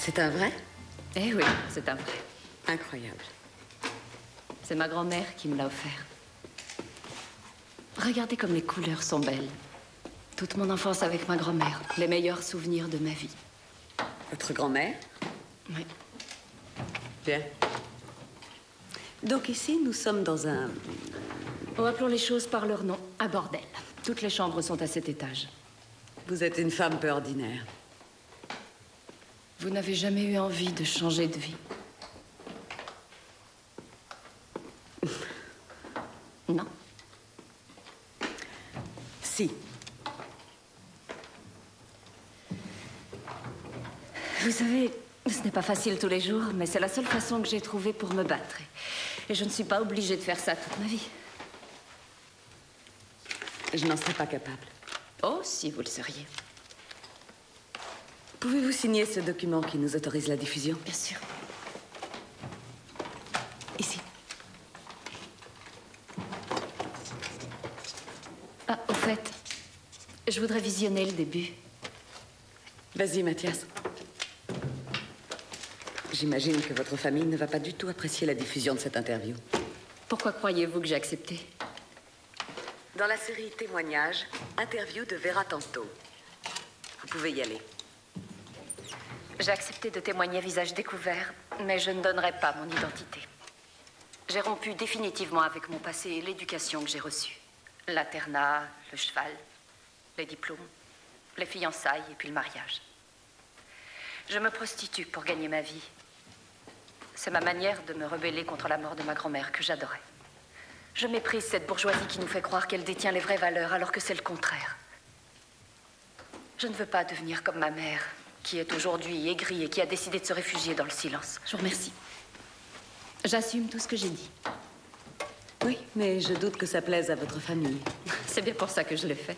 C'est un vrai? Eh oui, c'est un vrai. Incroyable. C'est ma grand-mère qui me l'a offert. Regardez comme les couleurs sont belles. Toute mon enfance avec ma grand-mère. Les meilleurs souvenirs de ma vie. Votre grand-mère? Oui. Bien. Donc ici, nous sommes dans un... Oh, appelons les choses par leur nom. Un bordel. Toutes les chambres sont à cet étage. Vous êtes une femme peu ordinaire. Vous n'avez jamais eu envie de changer de vie? Non? Si. Vous savez, ce n'est pas facile tous les jours, mais c'est la seule façon que j'ai trouvée pour me battre. Et je ne suis pas obligée de faire ça toute ma vie. Je n'en serais pas capable. Oh, si vous le seriez. Pouvez-vous signer ce document qui nous autorise la diffusion? Bien sûr. Ici. Ah, au fait, je voudrais visionner le début. Vas-y, Mathias. J'imagine que votre famille ne va pas du tout apprécier la diffusion de cette interview. Pourquoi croyez-vous que j'ai accepté? Dans la série Témoignages, interview de Vera Tanto. Vous pouvez y aller. J'ai accepté de témoigner visage découvert, mais je ne donnerai pas mon identité. J'ai rompu définitivement avec mon passé et l'éducation que j'ai reçue. L'internat, le cheval, les diplômes, les fiançailles et puis le mariage. Je me prostitue pour gagner ma vie. C'est ma manière de me rebeller contre la mort de ma grand-mère que j'adorais. Je méprise cette bourgeoisie qui nous fait croire qu'elle détient les vraies valeurs alors que c'est le contraire. Je ne veux pas devenir comme ma mère, qui est aujourd'hui aigrie et qui a décidé de se réfugier dans le silence. Je vous remercie. J'assume tout ce que j'ai dit. Oui, mais je doute que ça plaise à votre famille. C'est bien pour ça que je l'ai fait.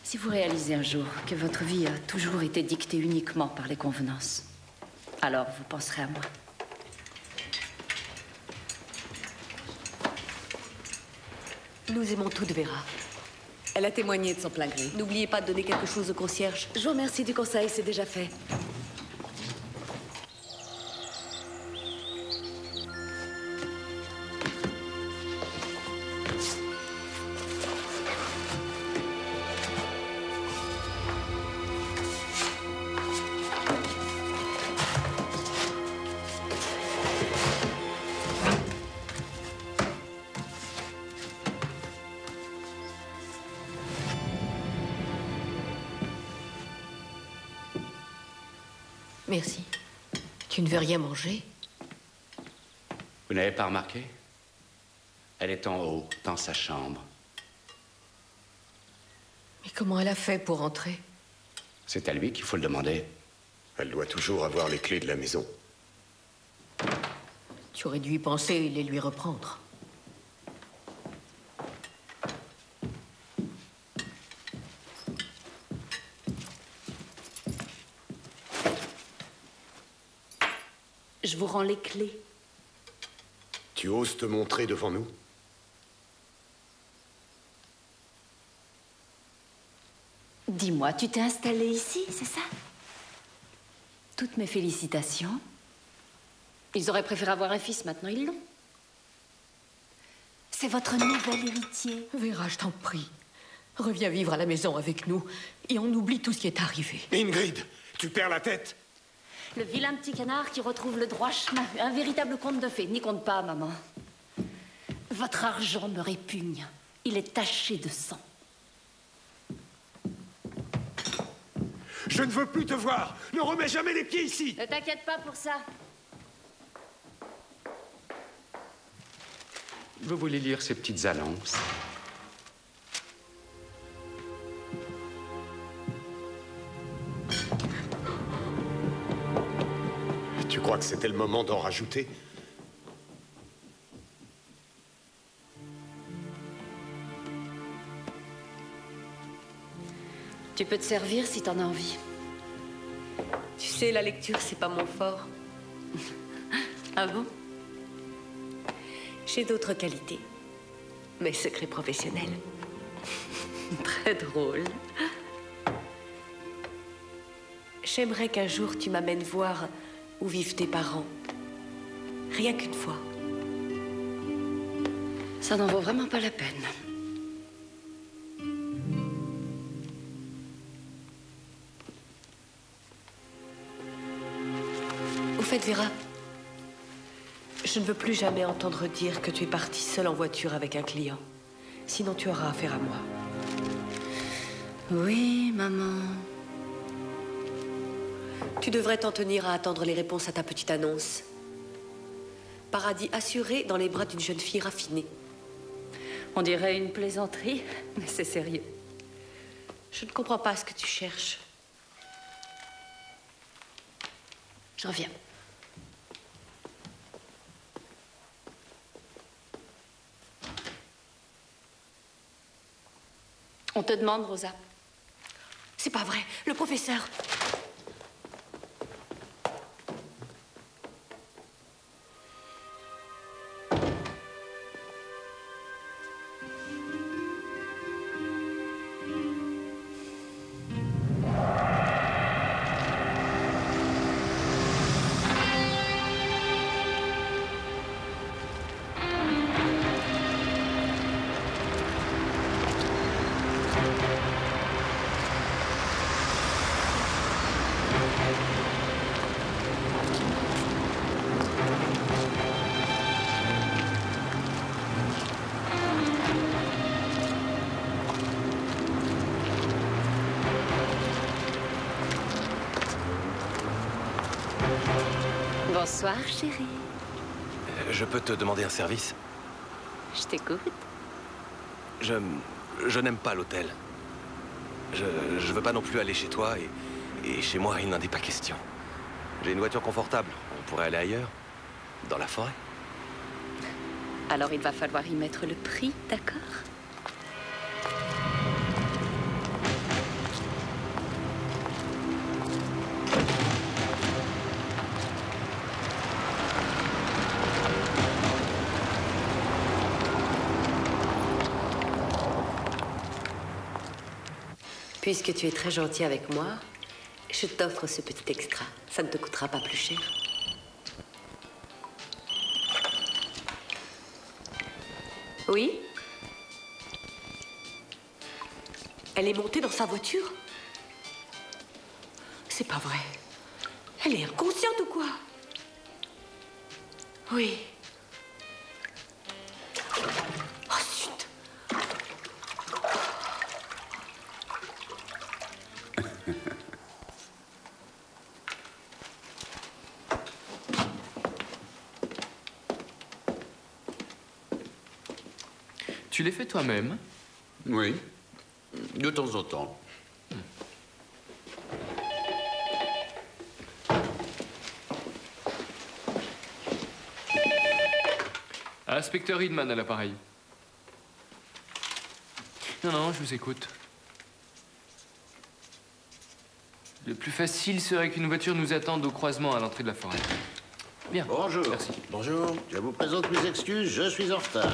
Si vous réalisez un jour que votre vie a toujours été dictée uniquement par les convenances, alors vous penserez à moi. Nous aimons toutes Vera. Elle a témoigné de son plein gré. N'oubliez pas de donner quelque chose au concierge. Je vous remercie du conseil, c'est déjà fait. Merci. Tu ne veux rien manger? Vous n'avez pas remarqué? Elle est en haut, dans sa chambre. Mais comment elle a fait pour entrer? C'est à lui qu'il faut le demander. Elle doit toujours avoir les clés de la maison. Tu aurais dû y penser et les lui reprendre. Je vous rends les clés. Tu oses te montrer devant nous? Dis-moi, tu t'es installée ici, c'est ça? Toutes mes félicitations. Ils auraient préféré avoir un fils, maintenant ils l'ont. C'est votre nouvel héritier. Vera, je t'en prie. Reviens vivre à la maison avec nous et on oublie tout ce qui est arrivé. Ingrid, tu perds la tête? Le vilain petit canard qui retrouve le droit chemin. Un véritable conte de fées. N'y compte pas, maman. Votre argent me répugne. Il est taché de sang. Je ne veux plus te voir. Ne remets jamais les pieds ici. Ne t'inquiète pas pour ça. Vous voulez lire ces petites annonces? Tu crois que c'était le moment d'en rajouter? Tu peux te servir si t'en as envie. Tu sais, la lecture, c'est pas mon fort. Ah bon? J'ai d'autres qualités. Mes secrets professionnels. Très drôle. J'aimerais qu'un jour tu m'amènes voir où vivent tes parents. Rien qu'une fois. Ça n'en vaut vraiment pas la peine. Au fait, Vera, je ne veux plus jamais entendre dire que tu es partie seule en voiture avec un client. Sinon, tu auras affaire à moi. Oui, maman. Tu devrais t'en tenir à attendre les réponses à ta petite annonce. Paradis assuré dans les bras d'une jeune fille raffinée. On dirait une plaisanterie, mais c'est sérieux. Je ne comprends pas ce que tu cherches. Je reviens. On te demande, Rosa. C'est pas vrai, le professeur. Bonsoir, chérie. Je peux te demander un service? Je t'écoute. Je n'aime pas l'hôtel. Je veux pas non plus aller chez toi et chez moi, il n'en est pas question. J'ai une voiture confortable. On pourrait aller ailleurs, dans la forêt. Alors il va falloir y mettre le prix, d'accord? Puisque tu es très gentil avec moi, je t'offre ce petit extra. Ça ne te coûtera pas plus cher. Oui? Elle est montée dans sa voiture? C'est pas vrai. Elle est inconsciente ou quoi? Oui. Oh, zut! Tu les fais toi-même? Oui, de temps en temps. Inspecteur Hidman à l'appareil. Non, je vous écoute. Le plus facile serait qu'une voiture nous attende au croisement à l'entrée de la forêt. Bien. Bonjour. Merci. Bonjour. Je vous présente mes excuses, je suis en retard.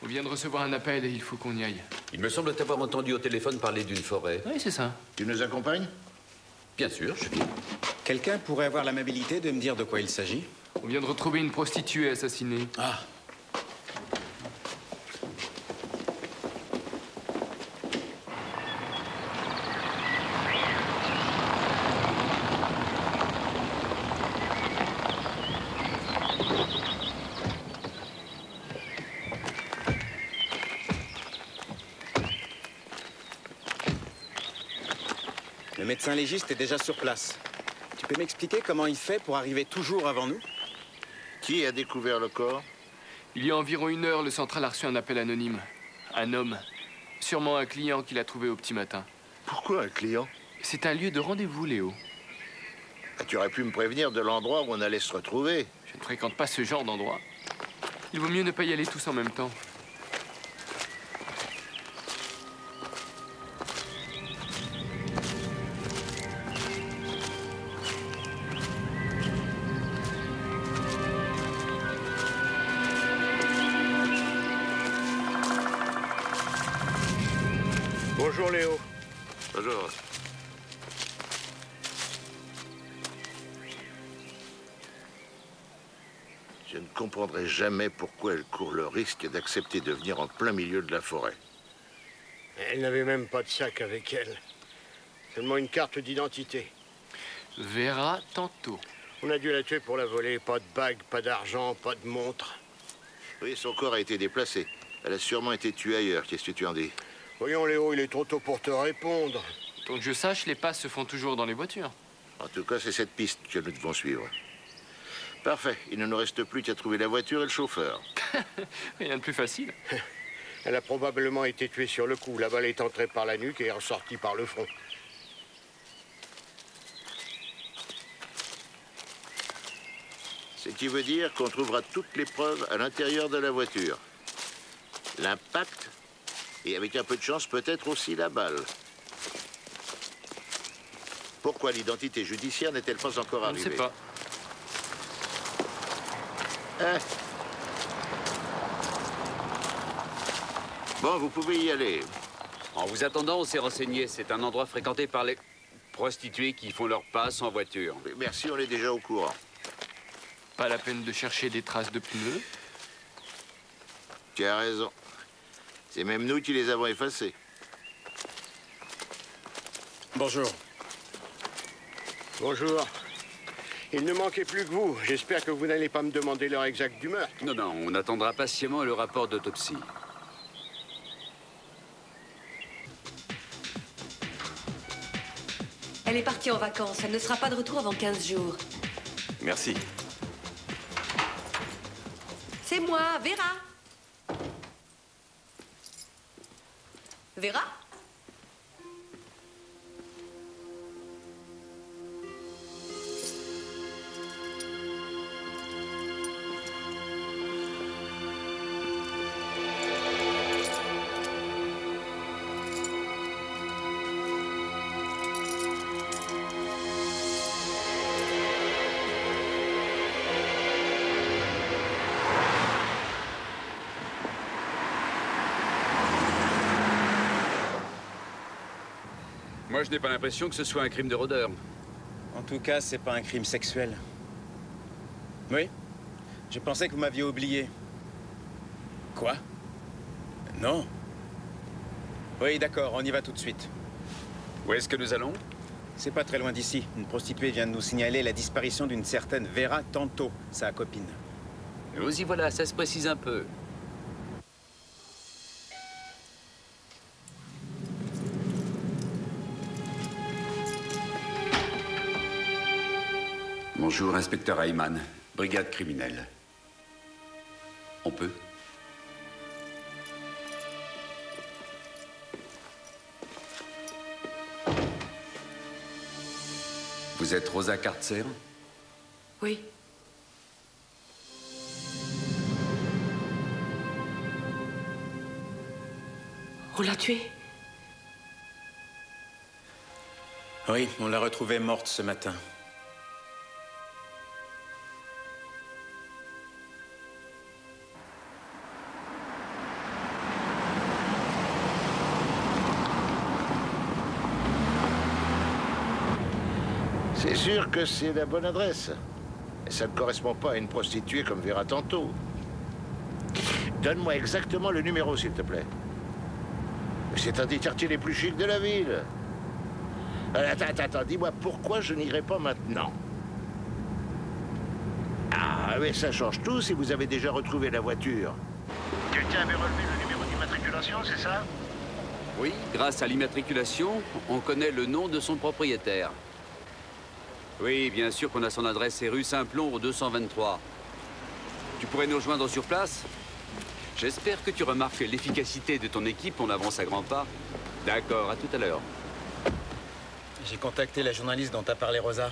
On vient de recevoir un appel et il faut qu'on y aille. Il me semble t'avoir entendu au téléphone parler d'une forêt. Oui, c'est ça. Tu nous accompagnes? Bien sûr, je viens. Quelqu'un pourrait avoir l'amabilité de me dire de quoi il s'agit? On vient de retrouver une prostituée assassinée. Ah. Le médecin légiste est déjà sur place. Tu peux m'expliquer comment il fait pour arriver toujours avant nous? Qui a découvert le corps? Il y a environ 1 heure, le central a reçu un appel anonyme. Un homme. Sûrement un client qui l'a trouvé au petit matin. Pourquoi un client? C'est un lieu de rendez-vous, Léo. Tu aurais pu me prévenir de l'endroit où on allait se retrouver. Je ne fréquente pas ce genre d'endroit. Il vaut mieux ne pas y aller tous en même temps. Bonjour Léo. Bonjour. Je ne comprendrai jamais pourquoi elle court le risque d'accepter de venir en plein milieu de la forêt. Elle n'avait même pas de sac avec elle. Seulement une carte d'identité. Vera Tanto. On a dû la tuer pour la voler. Pas de bague, pas d'argent, pas de montre. Oui, son corps a été déplacé. Elle a sûrement été tuée ailleurs. Qu'est-ce que tu en dis? Voyons, Léo, il est trop tôt pour te répondre. Tant que je sache, les passes se font toujours dans les voitures. En tout cas, c'est cette piste que nous devons suivre. Parfait. Il ne nous reste plus qu'à trouver la voiture et le chauffeur. Rien de plus facile. Elle a probablement été tuée sur le coup. La balle est entrée par la nuque et est ressortie par le front. Ce qui veut dire qu'on trouvera toutes les preuves à l'intérieur de la voiture. L'impact, et avec un peu de chance, peut-être aussi la balle. Pourquoi l'identité judiciaire n'est-elle pas encore arrivée? Je ne sais pas. Hein? Bon, vous pouvez y aller. En vous attendant, on s'est renseigné. C'est un endroit fréquenté par les prostituées qui font leur passe en voiture. Merci, on est déjà au courant. Pas la peine de chercher des traces de pneus. Tu as raison. C'est même nous qui les avons effacés. Bonjour. Bonjour. Il ne manquait plus que vous. J'espère que vous n'allez pas me demander l'heure exacte du meurtre. Non, non, on attendra patiemment le rapport d'autopsie. Elle est partie en vacances. Elle ne sera pas de retour avant 15 jours. Merci. C'est moi, Vera. Vera? Moi, je n'ai pas l'impression que ce soit un crime de rôdeur. En tout cas, c'est pas un crime sexuel. Oui? Je pensais que vous m'aviez oublié. Quoi? Non. Oui, d'accord, on y va tout de suite. Où est-ce que nous allons? C'est pas très loin d'ici. Une prostituée vient de nous signaler la disparition d'une certaine Vera Tanto, sa copine. Vous y voilà, ça se précise un peu. Bonjour, inspecteur Ayman, brigade criminelle. On peut? Vous êtes Rosa Kartzer? Oui. On l'a tuée? Oui, on l'a retrouvée morte ce matin. C'est sûr que c'est la bonne adresse. Et ça ne correspond pas à une prostituée comme Vera Tanto. Donne-moi exactement le numéro, s'il te plaît. C'est un des quartiers les plus chics de la ville. Attends, dis-moi pourquoi je n'irai pas maintenant? Ah, mais ça change tout si vous avez déjà retrouvé la voiture. Quelqu'un avait relevé le numéro d'immatriculation, c'est ça? Oui, grâce à l'immatriculation, on connaît le nom de son propriétaire. Oui, bien sûr qu'on a son adresse, c'est rue Saint-Plon au 223. Tu pourrais nous rejoindre sur place? J'espère que tu remarques l'efficacité de ton équipe, on avance à grands pas. D'accord, à tout à l'heure. J'ai contacté la journaliste dont t'as parlé, Rosa.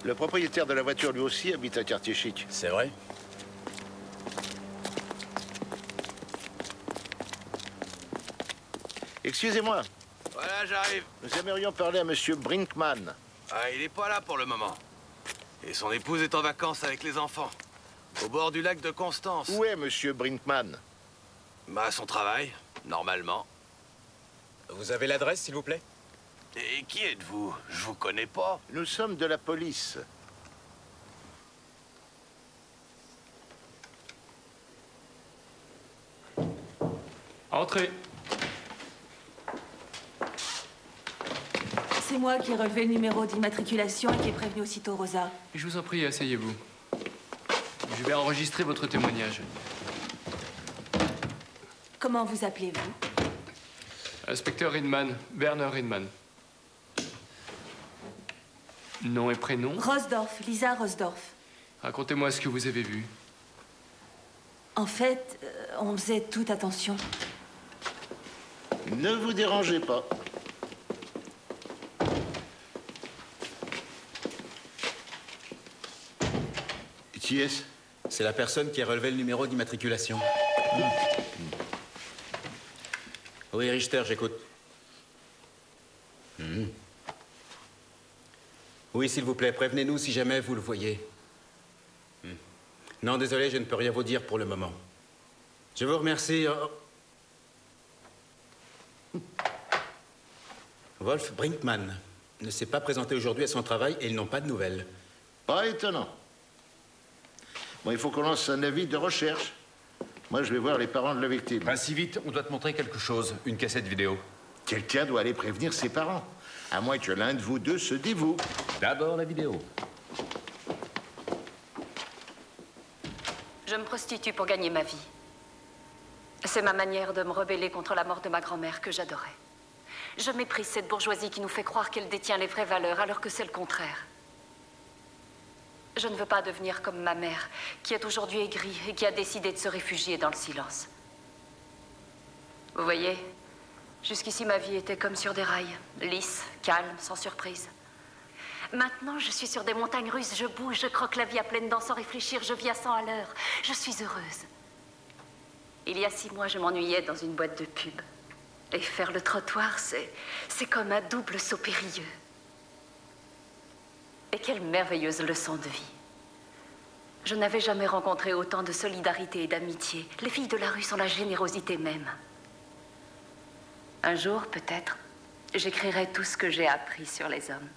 Le propriétaire de la voiture, lui aussi, habite un quartier chic. C'est vrai? Excusez-moi, Voilà, j'arrive. nous aimerions parler à Monsieur Brinkman. Ah, il est pas là pour le moment. Et son épouse est en vacances avec les enfants. Au bord du lac de Constance. Où est Monsieur Brinkman? Bah, à son travail, normalement. Vous avez l'adresse, s'il vous plaît? Et qui êtes-vous? Je vous connais pas. Nous sommes de la police. Entrez. C'est moi qui ai relevé le numéro d'immatriculation et qui ai prévenu aussitôt Rosa. Je vous en prie, asseyez-vous. Je vais enregistrer votre témoignage. Comment vous appelez-vous? Inspecteur Hindman, Werner Hindman. Nom et prénom? Rosdorf, Lisa Rosdorf. Racontez-moi ce que vous avez vu. En fait, on faisait toute attention. Ne vous dérangez pas. Qui est-ce? C'est la personne qui a relevé le numéro d'immatriculation. Oui, Richter, j'écoute. Oui, s'il vous plaît, prévenez-nous si jamais vous le voyez. Non, désolé, je ne peux rien vous dire pour le moment. Je vous remercie. Wolf Brinkman ne s'est pas présenté aujourd'hui à son travail et ils n'ont pas de nouvelles. Pas étonnant. Bon, il faut qu'on lance un avis de recherche. Moi, je vais voir les parents de la victime. Pas si vite, on doit te montrer quelque chose, une cassette vidéo. Quelqu'un doit aller prévenir ses parents. À moins que l'un de vous deux se dévoue. D'abord la vidéo. Je me prostitue pour gagner ma vie. C'est ma manière de me rebeller contre la mort de ma grand-mère que j'adorais. Je méprise cette bourgeoisie qui nous fait croire qu'elle détient les vraies valeurs alors que c'est le contraire. Je ne veux pas devenir comme ma mère, qui est aujourd'hui aigrie et qui a décidé de se réfugier dans le silence. Vous voyez, jusqu'ici ma vie était comme sur des rails, lisse, calme, sans surprise. Maintenant, je suis sur des montagnes russes, je bouge, je croque la vie à pleines dents sans réfléchir, je vis à 100 à l'heure. Je suis heureuse. Il y a 6 mois, je m'ennuyais dans une boîte de pub. Et faire le trottoir, c'est comme un double saut périlleux. Et quelle merveilleuse leçon de vie. Je n'avais jamais rencontré autant de solidarité et d'amitié. Les filles de la rue sont la générosité même. Un jour, peut-être, j'écrirai tout ce que j'ai appris sur les hommes.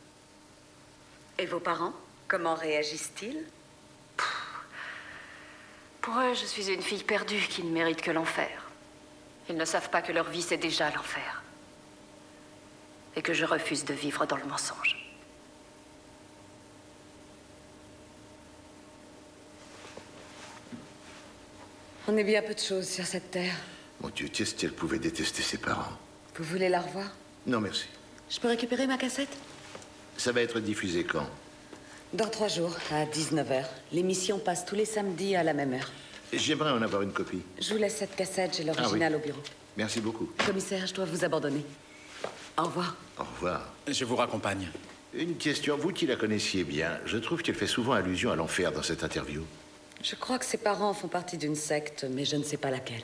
Et vos parents, comment réagissent-ils? Pour eux, je suis une fille perdue qui ne mérite que l'enfer. Ils ne savent pas que leur vie, c'est déjà l'enfer. Et que je refuse de vivre dans le mensonge. On est bien peu de choses sur cette terre. Mon Dieu, qu'est-ce qu'elle pouvait détester ses parents? Vous voulez la revoir? Non, merci. Je peux récupérer ma cassette? Ça va être diffusé quand? Dans 3 jours, à 19h. L'émission passe tous les samedis à la même heure. J'aimerais en avoir une copie. Je vous laisse cette cassette, j'ai l'original au bureau. Merci beaucoup. Commissaire, je dois vous abandonner. Au revoir. Au revoir. Je vous raccompagne. Une question, vous qui la connaissiez bien, je trouve qu'elle fait souvent allusion à l'enfer dans cette interview. Je crois que ses parents font partie d'une secte, mais je ne sais pas laquelle.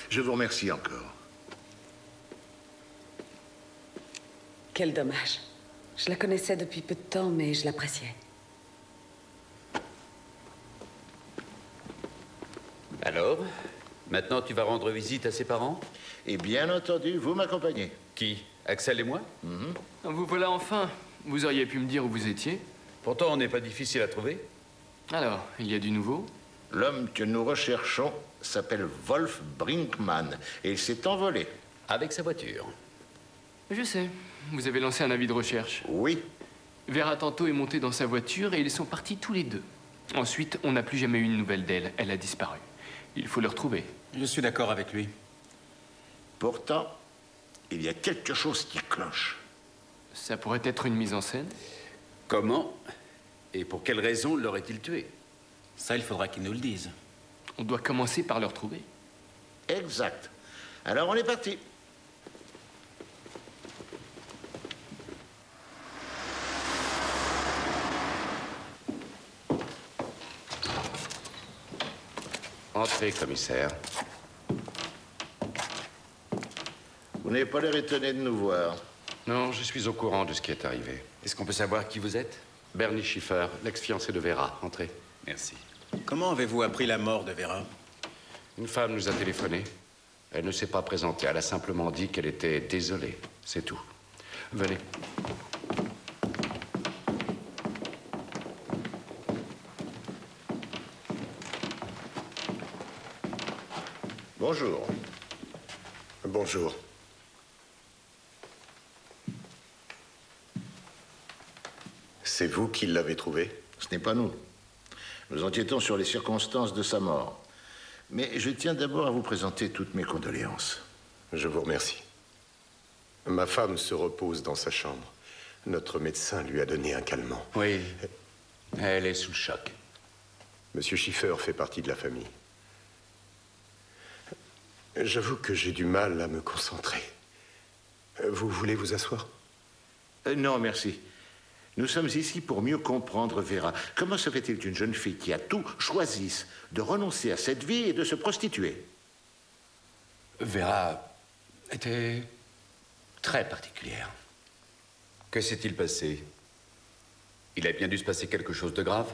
Je vous remercie encore. Quel dommage. Je la connaissais depuis peu de temps, mais je l'appréciais. Alors, maintenant tu vas rendre visite à ses parents? Et bien entendu, vous m'accompagnez. Qui? Axel et moi? Vous voilà enfin. Vous auriez pu me dire où vous étiez. Pourtant, on n'est pas difficile à trouver. Alors, il y a du nouveau? L'homme que nous recherchons s'appelle Wolf Brinkman et il s'est envolé. Avec sa voiture. Je sais. Vous avez lancé un avis de recherche. Oui. Vera Tanto est montée dans sa voiture et ils sont partis tous les deux. Ensuite, on n'a plus jamais eu une nouvelle d'elle. Elle a disparu. Il faut le retrouver. Je suis d'accord avec lui. Pourtant, il y a quelque chose qui cloche. Ça pourrait être une mise en scène? Comment et pour quelle raison l'aurait-il tué? Ça, il faudra qu'il nous le dise. On doit commencer par le retrouver. Exact. Alors, on est parti. Entrez, commissaire. Vous n'avez pas l'air étonné de nous voir. Non, je suis au courant de ce qui est arrivé. Est-ce qu'on peut savoir qui vous êtes? Bernie Schiffer, l'ex-fiancé de Vera. Entrez. Merci. Comment avez-vous appris la mort de Vera? Une femme nous a téléphoné. Elle ne s'est pas présentée. Elle a simplement dit qu'elle était désolée. C'est tout. Venez. Bonjour. Bonjour. C'est vous qui l'avez trouvé? Ce n'est pas nous. Nous enquêtons sur les circonstances de sa mort. Mais je tiens d'abord à vous présenter toutes mes condoléances. Je vous remercie. Ma femme se repose dans sa chambre. Notre médecin lui a donné un calmant. Oui, elle est sous le choc. Monsieur Schiffer fait partie de la famille. J'avoue que j'ai du mal à me concentrer. Vous voulez vous asseoir? Non, merci. Nous sommes ici pour mieux comprendre Vera. Comment se fait-il qu'une jeune fille qui a tout choisisse de renoncer à cette vie et de se prostituer? Vera était très particulière. Que s'est-il passé? Il a bien dû se passer quelque chose de grave?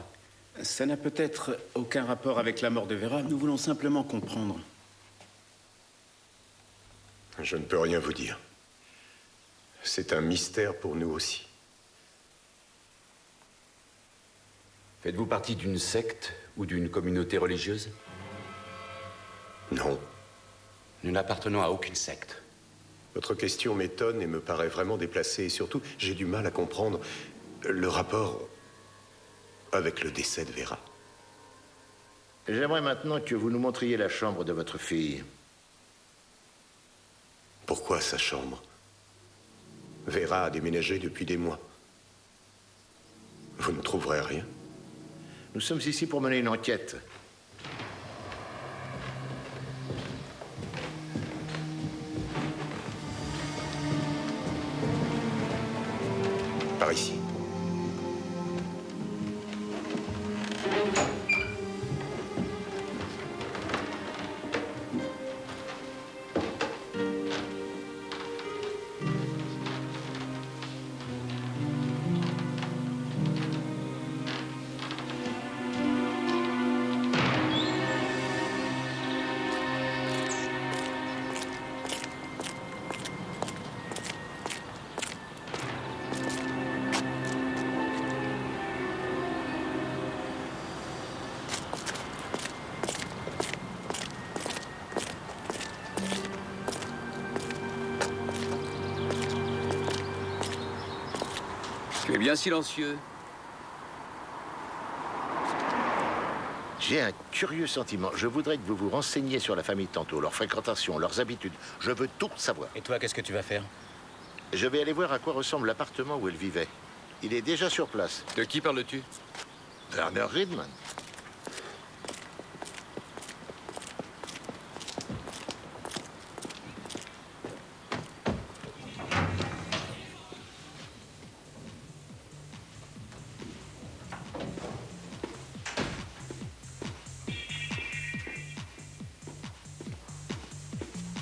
Ça n'a peut-être aucun rapport avec la mort de Vera. Nous voulons simplement comprendre. Je ne peux rien vous dire. C'est un mystère pour nous aussi. Faites-vous partie d'une secte ou d'une communauté religieuse? Non. Nous n'appartenons à aucune secte. Votre question m'étonne et me paraît vraiment déplacée. Et surtout, j'ai du mal à comprendre le rapport avec le décès de Vera. J'aimerais maintenant que vous nous montriez la chambre de votre fille. Pourquoi sa chambre? Vera a déménagé depuis des mois. Vous ne trouverez rien? Nous sommes ici pour mener une enquête. Par ici. Tu es bien silencieux. J'ai un curieux sentiment. Je voudrais que vous vous renseigniez sur la famille Tanto, leur fréquentation, leurs habitudes. Je veux tout savoir. Et toi, qu'est-ce que tu vas faire? Je vais aller voir à quoi ressemble l'appartement où elle vivait. Il est déjà sur place. De qui parles-tu? Werner Riedman.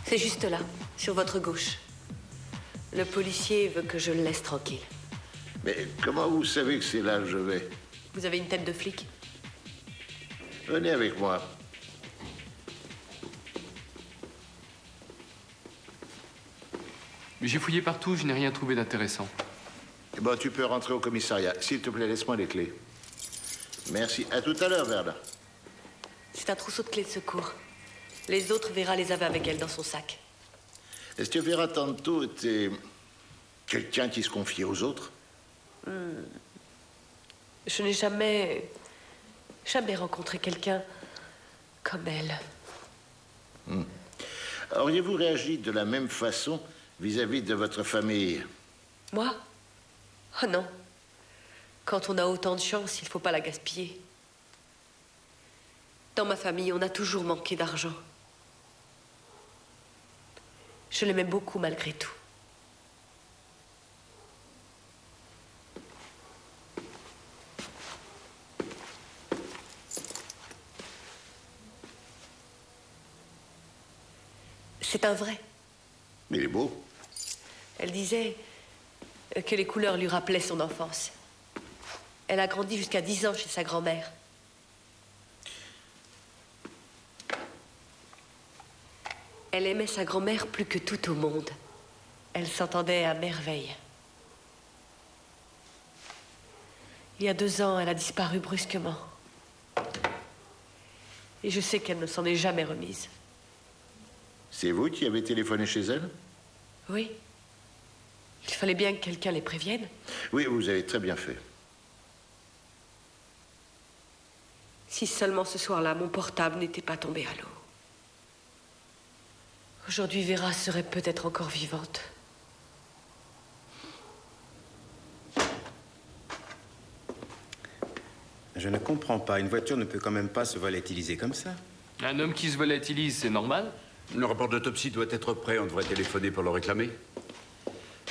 C'est juste là, sur votre gauche. Le policier veut que je le laisse tranquille. Mais comment vous savez que c'est là que je vais? Vous avez une tête de flic? Venez avec moi. J'ai fouillé partout, je n'ai rien trouvé d'intéressant. Bon, tu peux rentrer au commissariat. S'il te plaît, laisse-moi les clés. Merci. À tout à l'heure, Verda. C'est un trousseau de clés de secours. Les autres, Vera les avait avec elle dans son sac. Est-ce que Vera Tanto était quelqu'un qui se confiait aux autres? Je n'ai jamais rencontré quelqu'un comme elle. Auriez-vous réagi de la même façon vis-à-vis de votre famille? Moi? Oh non. Quand on a autant de chance, il ne faut pas la gaspiller. Dans ma famille, on a toujours manqué d'argent. Je l'aimais beaucoup malgré tout. C'est un vrai. Mais il est beau. Elle disait que les couleurs lui rappelaient son enfance. Elle a grandi jusqu'à 10 ans chez sa grand-mère. Elle aimait sa grand-mère plus que tout au monde. Elle s'entendait à merveille. Il y a 2 ans, elle a disparu brusquement. Et je sais qu'elle ne s'en est jamais remise. C'est vous qui avez téléphoné chez elle? Oui. Il fallait bien que quelqu'un les prévienne. Oui, vous avez très bien fait. Si seulement ce soir-là, mon portable n'était pas tombé à l'eau. Aujourd'hui, Vera serait peut-être encore vivante. Je ne comprends pas. Une voiture ne peut quand même pas se volatiliser comme ça. Un homme qui se volatilise, c'est normal? Le rapport d'autopsie doit être prêt. On devrait téléphoner pour le réclamer.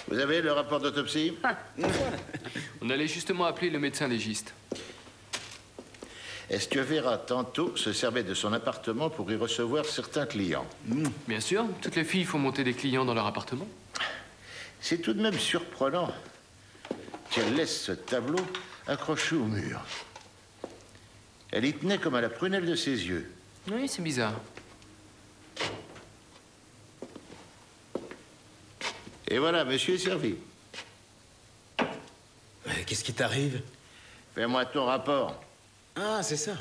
Vous avez le rapport d'autopsie? On allait justement appeler le médecin légiste. Est-ce que Vera, tantôt, se servait de son appartement pour y recevoir certains clients? Bien sûr. Toutes les filles font monter des clients dans leur appartement. C'est tout de même surprenant qu'elle laisse ce tableau accroché au mur. Elle y tenait comme à la prunelle de ses yeux. Oui, c'est bizarre. Et voilà, monsieur est servi. Qu'est-ce qui t'arrive? Fais-moi ton rapport. Ah, c'est ça.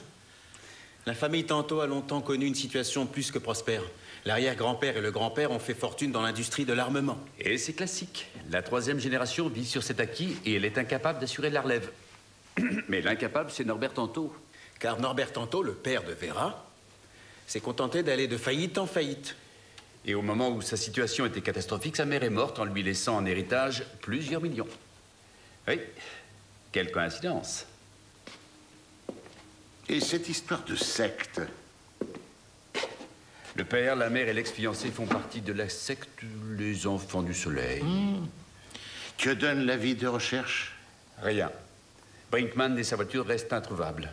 La famille Tanto a longtemps connu une situation plus que prospère. L'arrière-grand-père et le grand-père ont fait fortune dans l'industrie de l'armement. Et c'est classique. La 3e génération vit sur cet acquis et elle est incapable d'assurer la relève. Mais l'incapable, c'est Norbert Tanto. Car Norbert Tanto, le père de Vera, s'est contenté d'aller de faillite en faillite. Et au moment où sa situation était catastrophique, sa mère est morte en lui laissant en héritage plusieurs millions. Oui, quelle coïncidence. Et cette histoire de secte? Le père, la mère et l'ex-fiancé font partie de la secte Les Enfants du Soleil. Que donne l'avis de recherche? Rien. Brinkman et sa voiture restent introuvables.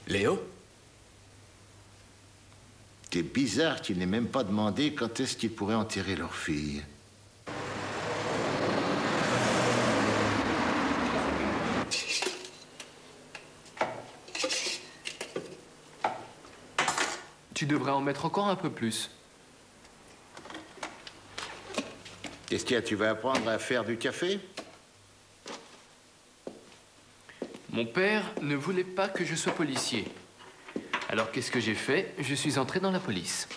Léo? C'est bizarre qu'il n'ait même pas demandé quand est-ce qu'ils pourraient enterrer leur fille. Tu devrais en mettre encore un peu plus. Qu'est-ce qu'il y a? Tu vas apprendre à faire du café? Mon père ne voulait pas que je sois policier. Alors qu'est-ce que j'ai fait? Je suis entré dans la police.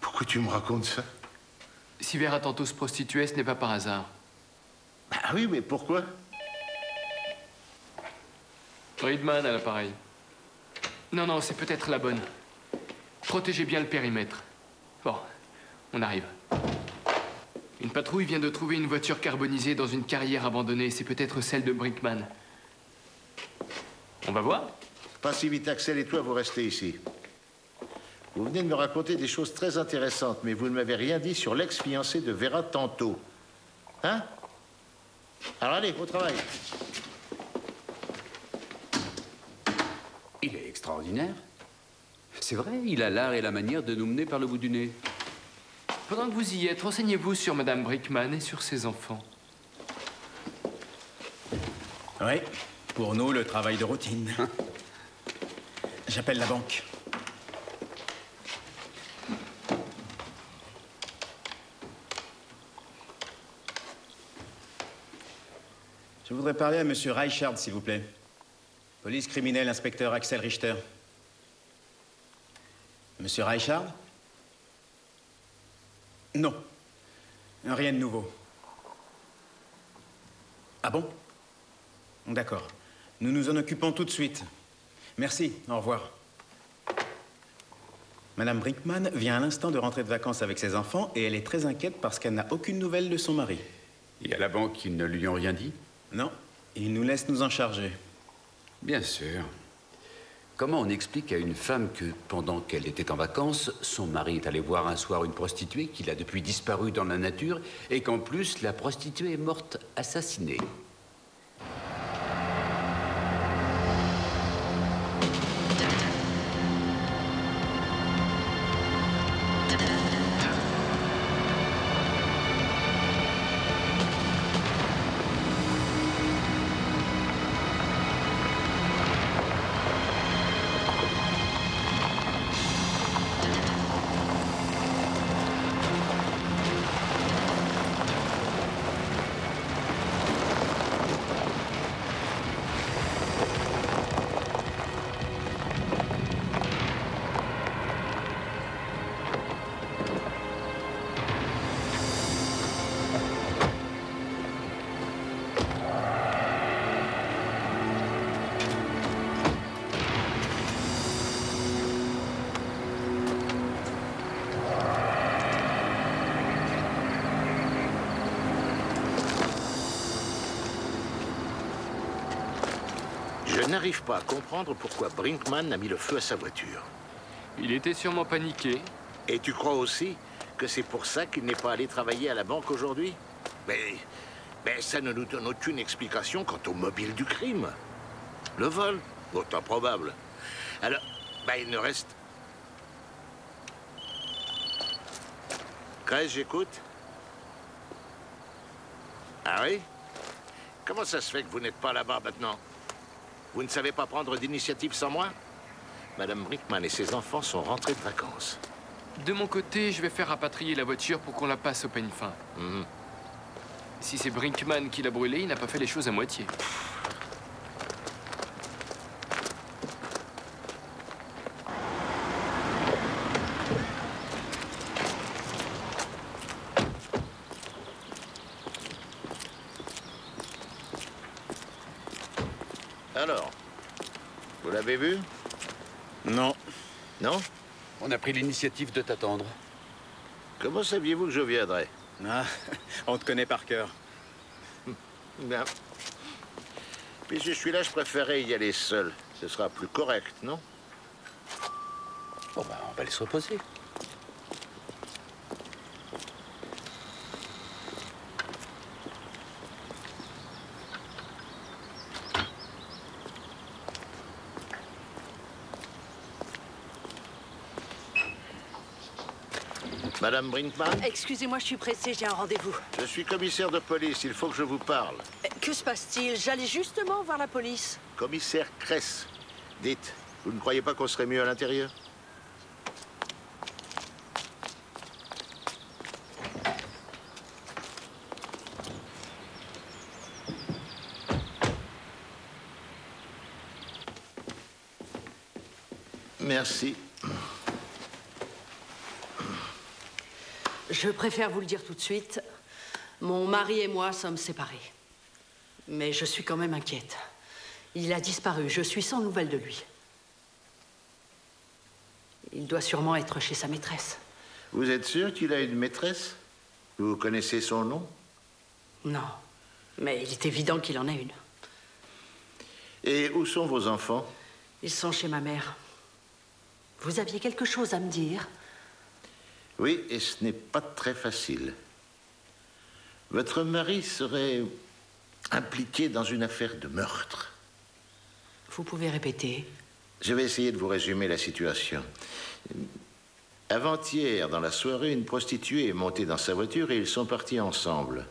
Pourquoi tu me racontes ça? Si Vera Tanto se prostituait, ce n'est pas par hasard. Ah oui, mais pourquoi? Friedman à l'appareil. Non, c'est peut-être la bonne. Protégez bien le périmètre. Bon, on arrive. Une patrouille vient de trouver une voiture carbonisée dans une carrière abandonnée. C'est peut-être celle de Brinkman. On va voir? Pas si vite, Axel et toi, vous restez ici. Vous venez de me raconter des choses très intéressantes, mais vous ne m'avez rien dit sur l'ex-fiancé de Vera Tanto. Hein? Alors allez, au travail. Il est extraordinaire. C'est vrai, il a l'art et la manière de nous mener par le bout du nez. Pendant que vous y êtes, renseignez-vous sur Madame Brinkman et sur ses enfants. Oui, pour nous, le travail de routine. J'appelle la banque. Je voudrais parler à Monsieur Reichard, s'il vous plaît. Police criminelle, inspecteur Axel Richter. Monsieur Reichard? Non. Rien de nouveau. Ah bon? D'accord. Nous nous en occupons tout de suite. Merci. Au revoir. Madame Brinkman vient à l'instant de rentrer de vacances avec ses enfants et elle est très inquiète parce qu'elle n'a aucune nouvelle de son mari. Et à la banque, ils ne lui ont rien dit? Non. Il nous laisse nous en charger. Bien sûr. Comment on explique à une femme que, pendant qu'elle était en vacances, son mari est allé voir un soir une prostituée, qu'il a depuis disparu dans la nature, et qu'en plus, la prostituée est morte assassinée? n'arrive pas à comprendre pourquoi Brinkman a mis le feu à sa voiture. Il était sûrement paniqué. Et tu crois aussi que c'est pour ça qu'il n'est pas allé travailler à la banque aujourd'hui? Mais ça ne nous donne aucune explication quant au mobile du crime. Le vol? Autant probable. Alors, il ne reste... Grace, j'écoute. Ah oui? Comment ça se fait que vous n'êtes pas là-bas maintenant? Vous ne savez pas prendre d'initiative sans moi? Madame Brinkman et ses enfants sont rentrés de vacances. De mon côté, je vais faire rapatrier la voiture pour qu'on la passe au peigne fin. Si c'est Brinkman qui l'a brûlée, il n'a pas fait les choses à moitié. Alors, vous l'avez vu? Non. Non? On a pris l'initiative de t'attendre. Comment saviez-vous que je viendrais? Ah, on te connaît par cœur. Bien. Puis si je suis là, je préférerais y aller seul. Ce sera plus correct, non? Bon, on va aller se reposer. Madame Brinkman? Excusez-moi, je suis pressée, j'ai un rendez-vous. Je suis commissaire de police, il faut que je vous parle. Que se passe-t-il? J'allais justement voir la police. Commissaire Kress, dites, vous ne croyez pas qu'on serait mieux à l'intérieur? Merci. Je préfère vous le dire tout de suite. Mon mari et moi sommes séparés. Mais je suis quand même inquiète. Il a disparu. Je suis sans nouvelles de lui. Il doit sûrement être chez sa maîtresse. Vous êtes sûr qu'il a une maîtresse? Vous connaissez son nom? Non. Mais il est évident qu'il en a une. Et où sont vos enfants? Ils sont chez ma mère. Vous aviez quelque chose à me dire? Oui, et ce n'est pas très facile. Votre mari serait impliqué dans une affaire de meurtre. Vous pouvez répéter? Je vais essayer de vous résumer la situation. Avant-hier, dans la soirée, une prostituée est montée dans sa voiture et ils sont partis ensemble.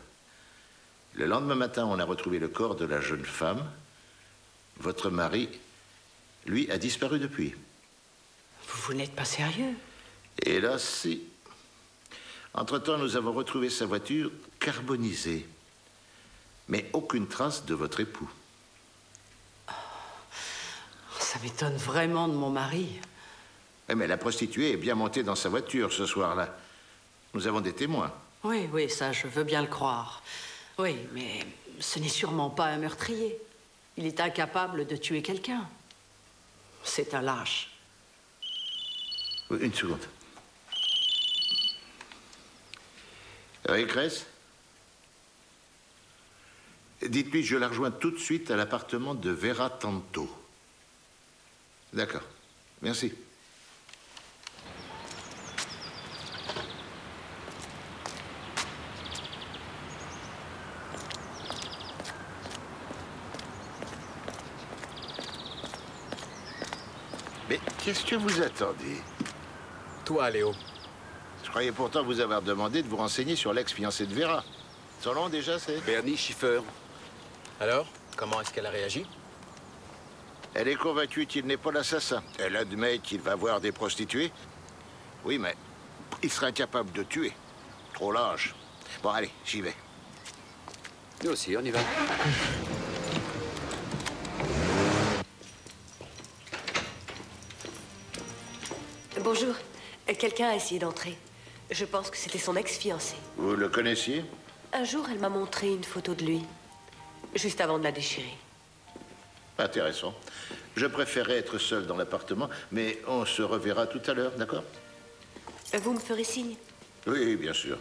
Le lendemain matin, on a retrouvé le corps de la jeune femme. Votre mari, lui, a disparu depuis. Vous n'êtes pas sérieux? Et là, si. Entre-temps, nous avons retrouvé sa voiture carbonisée. Mais aucune trace de votre époux. Ça m'étonne vraiment de mon mari. Oui, mais la prostituée est bien montée dans sa voiture ce soir-là. Nous avons des témoins. Oui, oui, ça, je veux bien le croire. Oui, mais ce n'est sûrement pas un meurtrier. Il est incapable de tuer quelqu'un. C'est un lâche. Oui, une seconde. Oui, Kress? Dites-lui, je la rejoins tout de suite à l'appartement de Vera Tanto. D'accord. Merci. Mais qu'est-ce que vous attendiez? Toi, Léo. Je croyais pourtant vous avoir demandé de vous renseigner sur l'ex-fiancé de Vera. Son nom, déjà, c'est? Bernie Schiffer. Alors, comment est-ce qu'elle a réagi? Elle est convaincue qu'il n'est pas l'assassin. Elle admet qu'il va voir des prostituées. Oui, mais il serait incapable de tuer. Trop lâche. Bon, allez, j'y vais. Nous aussi, on y va. Bonjour. Quelqu'un a essayé d'entrer. Je pense que c'était son ex-fiancé. Vous le connaissiez? Un jour, elle m'a montré une photo de lui, juste avant de la déchirer. Intéressant. Je préférerais être seul dans l'appartement, mais on se reverra tout à l'heure, d'accord? Vous me ferez signe? Oui, bien sûr.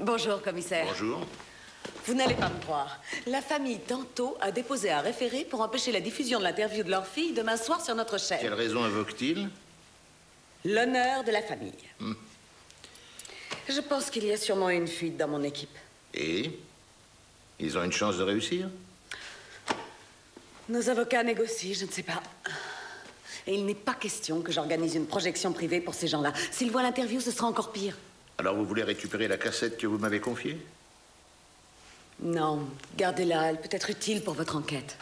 Bonjour, commissaire. Bonjour. Vous n'allez pas me croire. La famille Tanto a déposé un référé pour empêcher la diffusion de l'interview de leur fille demain soir sur notre chaîne. Quelle raison invoque-t-il? L'honneur de la famille. Je pense qu'il y a sûrement une fuite dans mon équipe. Et? Ils ont une chance de réussir? Nos avocats négocient, je ne sais pas. Et il n'est pas question que j'organise une projection privée pour ces gens-là. S'ils voient l'interview, ce sera encore pire. Alors vous voulez récupérer la cassette que vous m'avez confiée? Non, gardez-la, elle peut être utile pour votre enquête.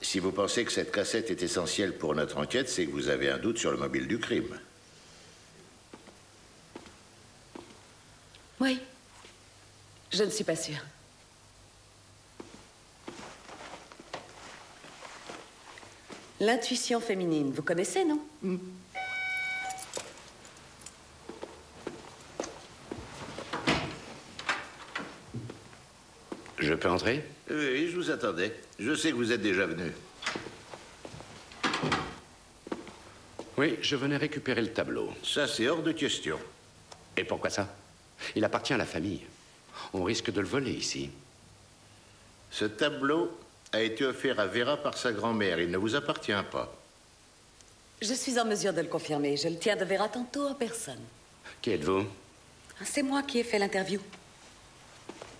Si vous pensez que cette cassette est essentielle pour notre enquête, c'est que vous avez un doute sur le mobile du crime. Oui. Je ne suis pas sûre. L'intuition féminine, vous connaissez, non? Je peux entrer? Oui, je vous attendais. Je sais que vous êtes déjà venu. Oui, je venais récupérer le tableau. Ça, c'est hors de question. Et pourquoi ça? Il appartient à la famille. On risque de le voler ici. Ce tableau a été offert à Vera par sa grand-mère. Il ne vous appartient pas. Je suis en mesure de le confirmer. Je le tiens de Vera Tanto en personne. Qui êtes-vous? C'est moi qui ai fait l'interview.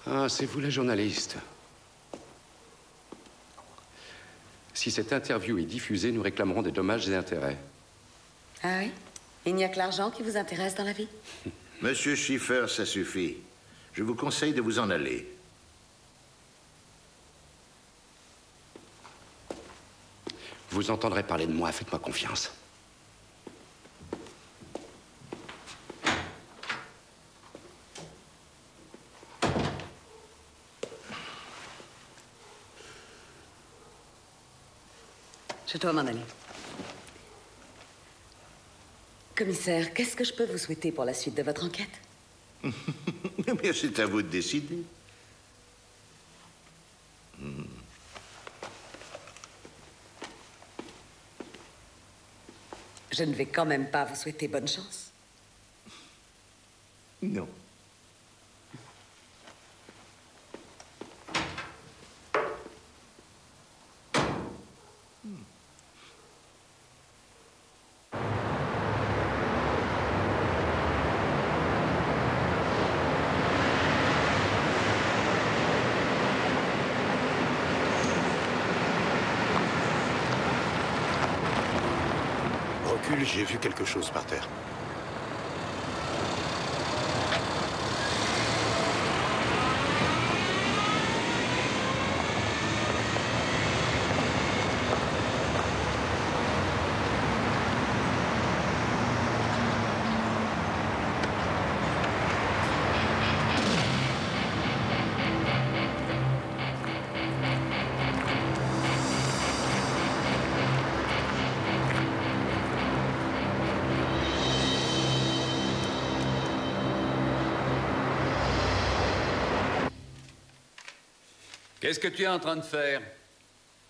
Ah, c'est vous la journaliste. Si cette interview est diffusée, nous réclamerons des dommages et intérêts. Ah oui? Il n'y a que l'argent qui vous intéresse dans la vie? Monsieur Schiffer, ça suffit. Je vous conseille de vous en aller. Vous entendrez parler de moi, faites-moi confiance. Je dois m'en aller. Commissaire, qu'est-ce que je peux vous souhaiter pour la suite de votre enquête? Mais c'est à vous de décider. Je ne vais quand même pas vous souhaiter bonne chance. Non. J'ai vu quelque chose par terre. Qu'est-ce que tu es en train de faire?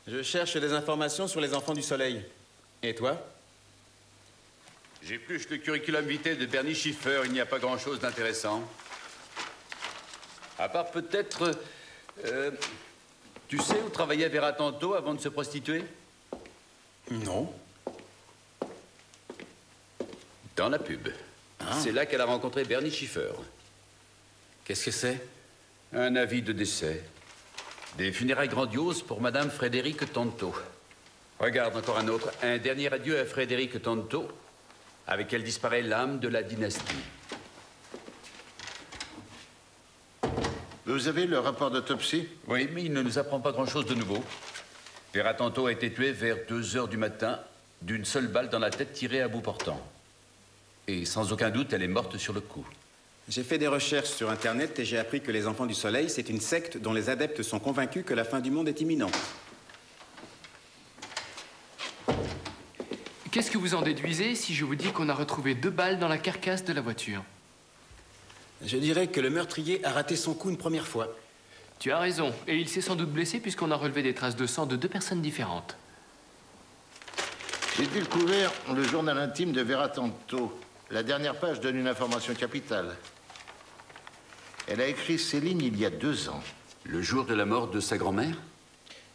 Je cherche des informations sur les enfants du soleil. Et toi? J'épluche le curriculum vitae de Bernie Schiffer. Il n'y a pas grand-chose d'intéressant. À part peut-être... tu sais où travaillait Vera Tanto avant de se prostituer? Non. Dans la pub. Ah. C'est là qu'elle a rencontré Bernie Schiffer. Qu'est-ce que c'est? Un avis de décès. Des funérailles grandioses pour Madame Frédérique Tanto. Regarde, encore un autre. Un dernier adieu à Frédérique Tanto, avec elle disparaît l'âme de la dynastie. Vous avez le rapport d'autopsie? Oui, mais il ne nous apprend pas grand-chose de nouveau. Vera Tanto a été tuée vers 2 h du matin d'une seule balle dans la tête tirée à bout portant. Et sans aucun doute, elle est morte sur le coup. J'ai fait des recherches sur Internet et j'ai appris que les Enfants du Soleil, c'est une secte dont les adeptes sont convaincus que la fin du monde est imminente. Qu'est-ce que vous en déduisez si je vous dis qu'on a retrouvé 2 balles dans la carcasse de la voiture? Je dirais que le meurtrier a raté son coup une première fois. Tu as raison. Et il s'est sans doute blessé puisqu'on a relevé des traces de sang de 2 personnes différentes. J'ai découvert le journal intime de Vera Tanto. La dernière page donne une information capitale. Elle a écrit ces lignes il y a 2 ans. Le jour de la mort de sa grand-mère?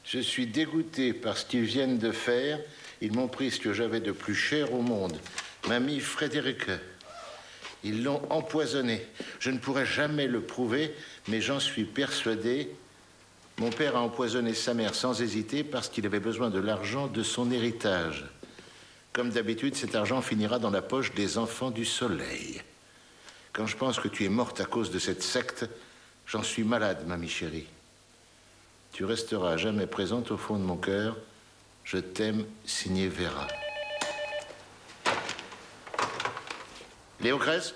Je suis dégoûté par ce qu'ils viennent de faire. Ils m'ont pris ce que j'avais de plus cher au monde. Mamie Frédéric. Ils l'ont empoisonné. Je ne pourrai jamais le prouver, mais j'en suis persuadé. Mon père a empoisonné sa mère sans hésiter parce qu'il avait besoin de l'argent de son héritage. Comme d'habitude, cet argent finira dans la poche des enfants du soleil. Quand je pense que tu es morte à cause de cette secte, j'en suis malade, mamie chérie. Tu resteras à jamais présente au fond de mon cœur. Je t'aime, signé Vera. Léo Cresse,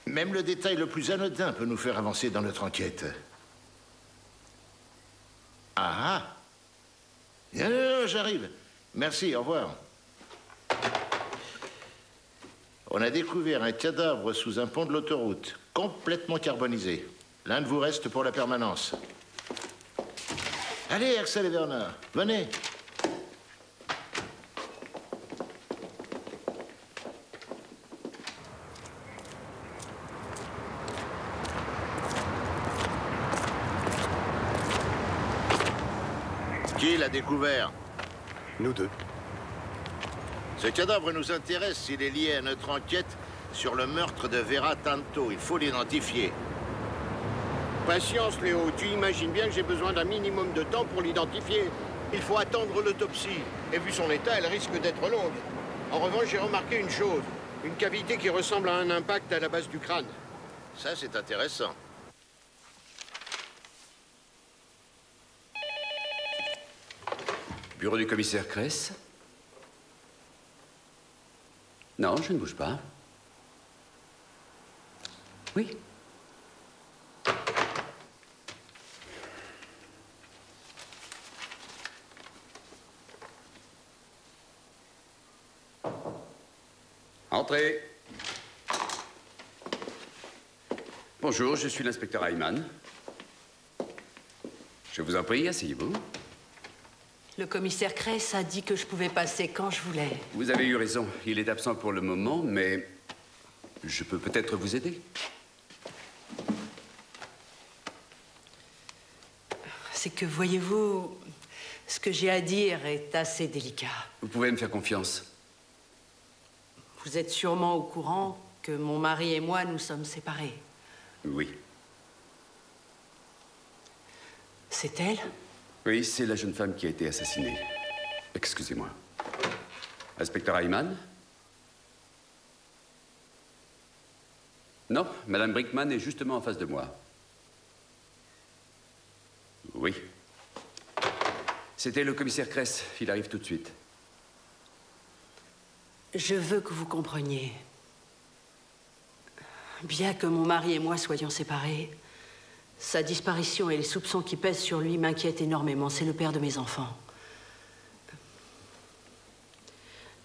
même le détail le plus anodin peut nous faire avancer dans notre enquête. Ah ah! J'arrive. Merci, au revoir. On a découvert un cadavre sous un pont de l'autoroute, complètement carbonisé. L'un de vous reste pour la permanence. Allez, Axel et Werner, venez. Qui l'a découvert? Nous deux. Ce cadavre nous intéresse s'il est lié à notre enquête sur le meurtre de Vera Tanto. Il faut l'identifier. Patience, Léo. Tu imagines bien que j'ai besoin d'un minimum de temps pour l'identifier. Il faut attendre l'autopsie. Et vu son état, elle risque d'être longue. En revanche, j'ai remarqué une chose. Une cavité qui ressemble à un impact à la base du crâne. Ça, c'est intéressant. Bureau du commissaire Cress? Non, je ne bouge pas. Oui. Entrez. Bonjour, je suis l'inspecteur Ayman. Je vous en prie, asseyez-vous. Le commissaire Cress a dit que je pouvais passer quand je voulais. Vous avez eu raison. Il est absent pour le moment, mais je peux peut-être vous aider. C'est que, voyez-vous, ce que j'ai à dire est assez délicat. Vous pouvez me faire confiance. Vous êtes sûrement au courant que mon mari et moi, nous sommes séparés. Oui. C'est elle? Oui, c'est la jeune femme qui a été assassinée. Excusez-moi. Inspecteur Ayman? Non, Madame Brickman est justement en face de moi. Oui. C'était le commissaire Cress. Il arrive tout de suite. Je veux que vous compreniez. Bien que mon mari et moi soyons séparés, sa disparition et les soupçons qui pèsent sur lui m'inquiètent énormément. C'est le père de mes enfants.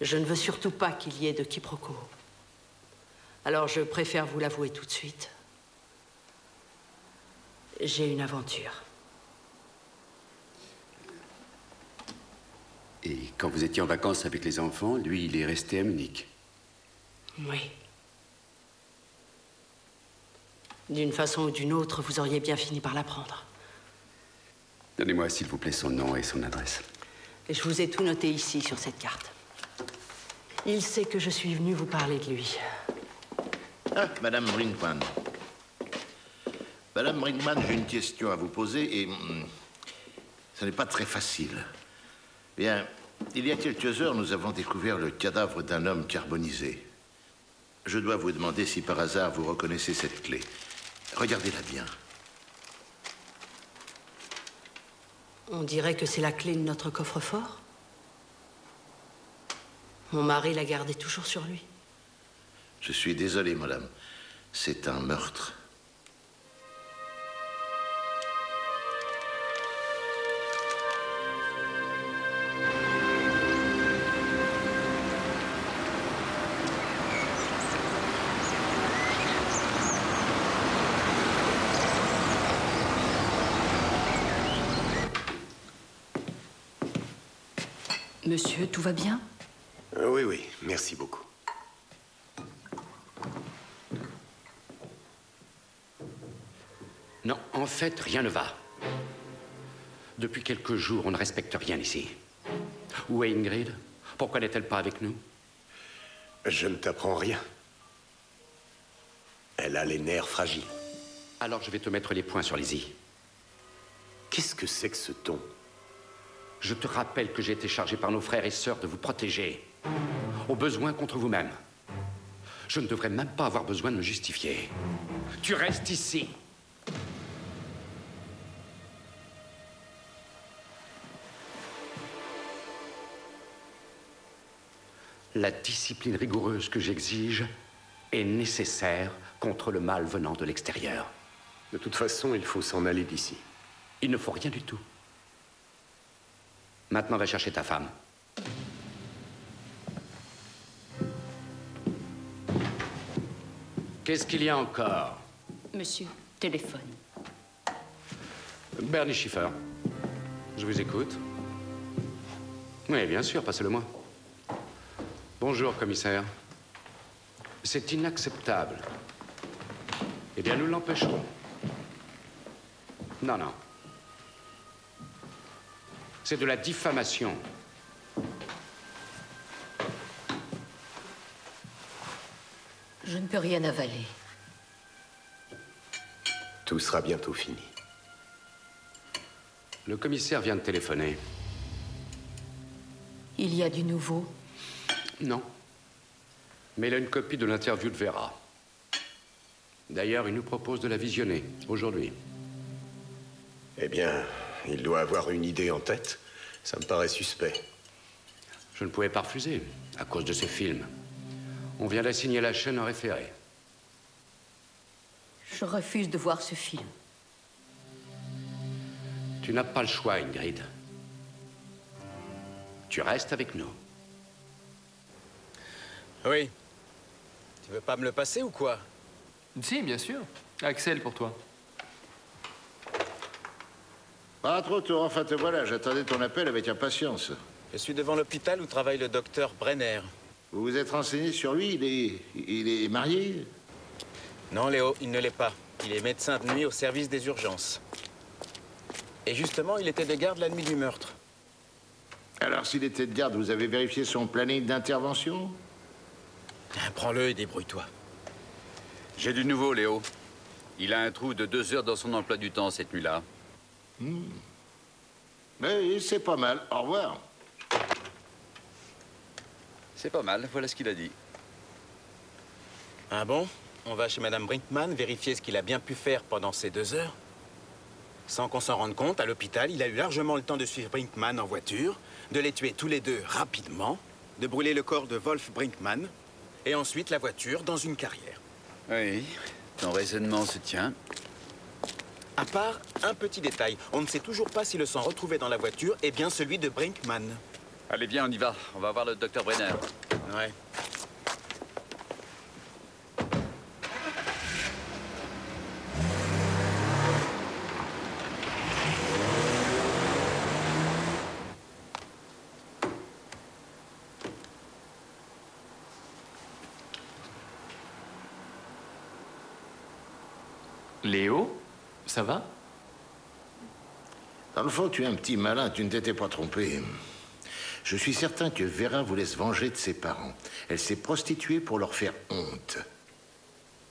Je ne veux surtout pas qu'il y ait de quiproquo. Alors je préfère vous l'avouer tout de suite. J'ai une aventure. Et quand vous étiez en vacances avec les enfants, lui, il est resté à Munich. Oui. D'une façon ou d'une autre, vous auriez bien fini par l'apprendre. Donnez-moi, s'il vous plaît, son nom et son adresse. Et je vous ai tout noté ici, sur cette carte. Il sait que je suis venue vous parler de lui. Ah, Madame Brinkman. Madame Brinkman, j'ai une question à vous poser et ce n'est pas très facile. Bien, il y a quelques heures, nous avons découvert le cadavre d'un homme carbonisé. Je dois vous demander si par hasard vous reconnaissez cette clé. Regardez-la bien. On dirait que c'est la clé de notre coffre-fort. Mon mari l'a gardée toujours sur lui. Je suis désolé, madame. C'est un meurtre. Monsieur, tout va bien? Oui, oui, merci beaucoup. Non, en fait, rien ne va. Depuis quelques jours, on ne respecte rien ici. Où est Ingrid? Pourquoi n'est-elle pas avec nous? Je ne t'apprends rien. Elle a les nerfs fragiles. Alors je vais te mettre les points sur les i. Qu'est-ce que c'est que ce ton? Je te rappelle que j'ai été chargé par nos frères et sœurs de vous protéger. Au besoin contre vous-même. Je ne devrais même pas avoir besoin de me justifier. Tu restes ici. La discipline rigoureuse que j'exige est nécessaire contre le mal venant de l'extérieur. De toute façon, il faut s'en aller d'ici. Il ne faut rien du tout. Maintenant, va chercher ta femme. Qu'est-ce qu'il y a encore? Monsieur, téléphone. Bernie Schiffer. Je vous écoute. Oui, bien sûr, passez-le-moi. Bonjour, commissaire. C'est inacceptable. Eh bien, nous l'empêcherons. Non, non. C'est de la diffamation. Je ne peux rien avaler. Tout sera bientôt fini. Le commissaire vient de téléphoner. Il y a du nouveau? Non. Mais il a une copie de l'interview de Vera. D'ailleurs, il nous propose de la visionner aujourd'hui. Eh bien, il doit avoir une idée en tête. Ça me paraît suspect. Je ne pouvais pas refuser, à cause de ce film. On vient d'assigner la chaîne en référé. Je refuse de voir ce film. Tu n'as pas le choix, Ingrid. Tu restes avec nous. Oui. Tu veux pas me le passer ou quoi? Si, bien sûr. Axel, pour toi. Pas trop tôt, enfin te voilà. J'attendais ton appel avec impatience. Je suis devant l'hôpital où travaille le docteur Brenner. Vous vous êtes renseigné sur lui? Il est marié? Non, Léo, il ne l'est pas. Il est médecin de nuit au service des urgences. Et justement, il était de garde la nuit du meurtre. Alors, s'il était de garde, vous avez vérifié son planning d'intervention? Prends-le et débrouille-toi. J'ai du nouveau, Léo. Il a un trou de 2 heures dans son emploi du temps cette nuit-là. Mais c'est pas mal. Au revoir. C'est pas mal, voilà ce qu'il a dit. Ah bon? On va chez Madame Brinkman vérifier ce qu'il a bien pu faire pendant ces 2 heures? Sans qu'on s'en rende compte, à l'hôpital, il a eu largement le temps de suivre Brinkman en voiture, de les tuer tous les deux rapidement, de brûler le corps de Wolf Brinkman, et ensuite la voiture dans une carrière. Oui, ton raisonnement se tient. À part un petit détail, on ne sait toujours pas si le sang retrouvé dans la voiture est bien celui de Brinkman. Allez, viens, on y va. On va voir le docteur Brenner. Ouais. Léo, ça va? Dans le fond, tu es un petit malin, tu ne t'étais pas trompé. Je suis certain que Vera voulait se venger de ses parents. Elle s'est prostituée pour leur faire honte.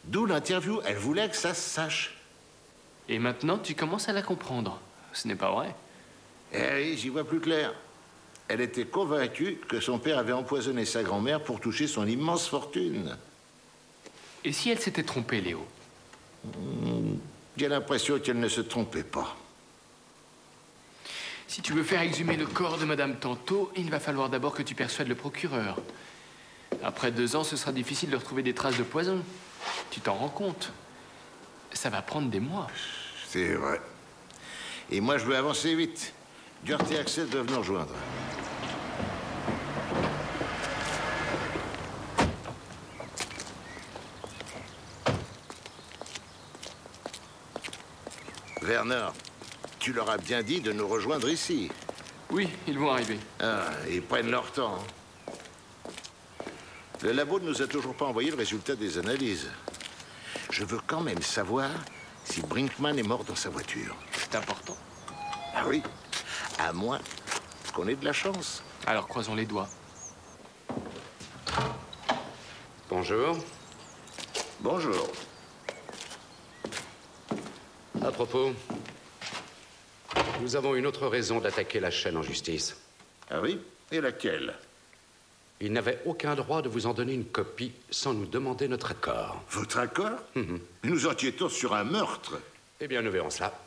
D'où l'interview, elle voulait que ça se sache. Et maintenant, tu commences à la comprendre. Ce n'est pas vrai. Eh oui, j'y vois plus clair. Elle était convaincue que son père avait empoisonné sa grand-mère pour toucher son immense fortune. Et si elle s'était trompée, Léo? J'ai l'impression qu'elle ne se trompait pas. Si tu veux faire exhumer le corps de Madame Tantôt, il va falloir d'abord que tu persuades le procureur. Après 2 ans, ce sera difficile de retrouver des traces de poison. Tu t'en rends compte? Ça va prendre des mois. C'est vrai. Et moi, je veux avancer vite. Duarte et Axel doivent nous rejoindre. Werner, tu leur as bien dit de nous rejoindre ici. Oui, ils vont arriver. Ah, ils prennent leur temps. Le labo ne nous a toujours pas envoyé le résultat des analyses. Je veux quand même savoir si Brinkman est mort dans sa voiture. C'est important. Ah oui, à moins qu'on ait de la chance. Alors croisons les doigts. Bonjour. Bonjour. À propos, nous avons une autre raison d'attaquer la chaîne en justice. Ah oui? Et laquelle? Il n'avait aucun droit de vous en donner une copie sans nous demander notre accord. Votre accord? Nous enquêtons sur un meurtre. Eh bien, nous verrons cela.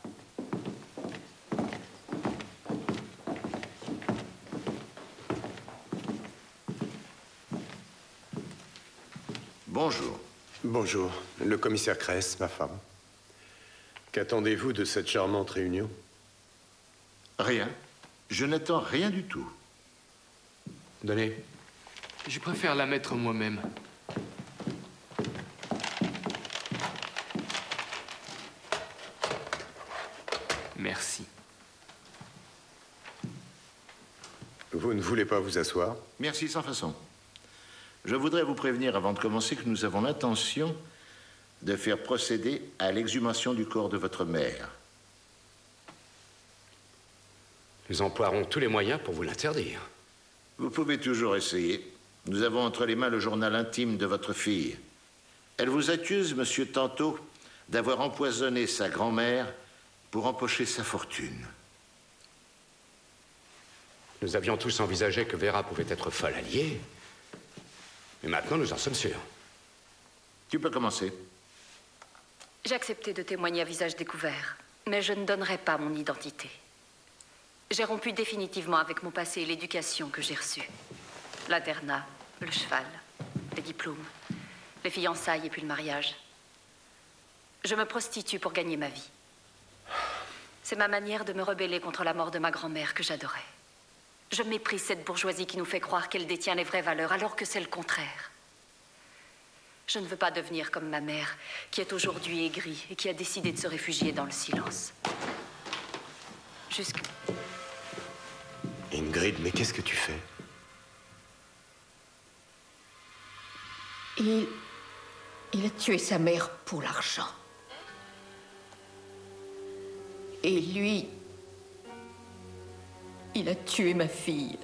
Bonjour. Bonjour. Le commissaire Kress, ma femme. Qu'attendez-vous de cette charmante réunion? Rien. Je n'attends rien du tout. Donnez. Je préfère la mettre moi-même. Merci. Vous ne voulez pas vous asseoir? Merci, sans façon. Je voudrais vous prévenir avant de commencer que nous avons l'intention de faire procéder à l'exhumation du corps de votre mère. Nous emploierons tous les moyens pour vous l'interdire. Vous pouvez toujours essayer. Nous avons entre les mains le journal intime de votre fille. Elle vous accuse, monsieur Tanto, d'avoir empoisonné sa grand-mère pour empocher sa fortune. Nous avions tous envisagé que Vera pouvait être folle alliée. Mais maintenant, nous en sommes sûrs. Tu peux commencer. J'ai accepté de témoigner à visage découvert, mais je ne donnerai pas mon identité. J'ai rompu définitivement avec mon passé et l'éducation que j'ai reçue. L'internat, le cheval, les diplômes, les fiançailles et puis le mariage. Je me prostitue pour gagner ma vie. C'est ma manière de me rebeller contre la mort de ma grand-mère que j'adorais. Je méprise cette bourgeoisie qui nous fait croire qu'elle détient les vraies valeurs, alors que c'est le contraire. Je ne veux pas devenir comme ma mère, qui est aujourd'hui aigrie et qui a décidé de se réfugier dans le silence. Jusqu'à... Ingrid, mais qu'est-ce que tu fais? Il a tué sa mère pour l'argent. Et lui, il a tué ma fille.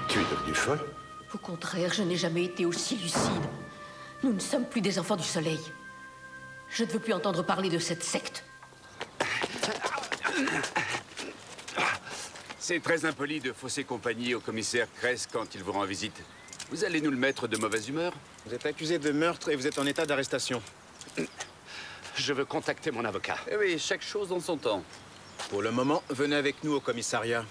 Tu es devenue folle? Au contraire, je n'ai jamais été aussi lucide. Nous ne sommes plus des enfants du soleil. Je ne veux plus entendre parler de cette secte. C'est très impoli de fausser compagnie au commissaire Kress quand il vous rend visite. Vous allez nous le mettre de mauvaise humeur? Vous êtes accusé de meurtre et vous êtes en état d'arrestation. Je veux contacter mon avocat. Eh oui, chaque chose dans son temps. Pour le moment, venez avec nous au commissariat.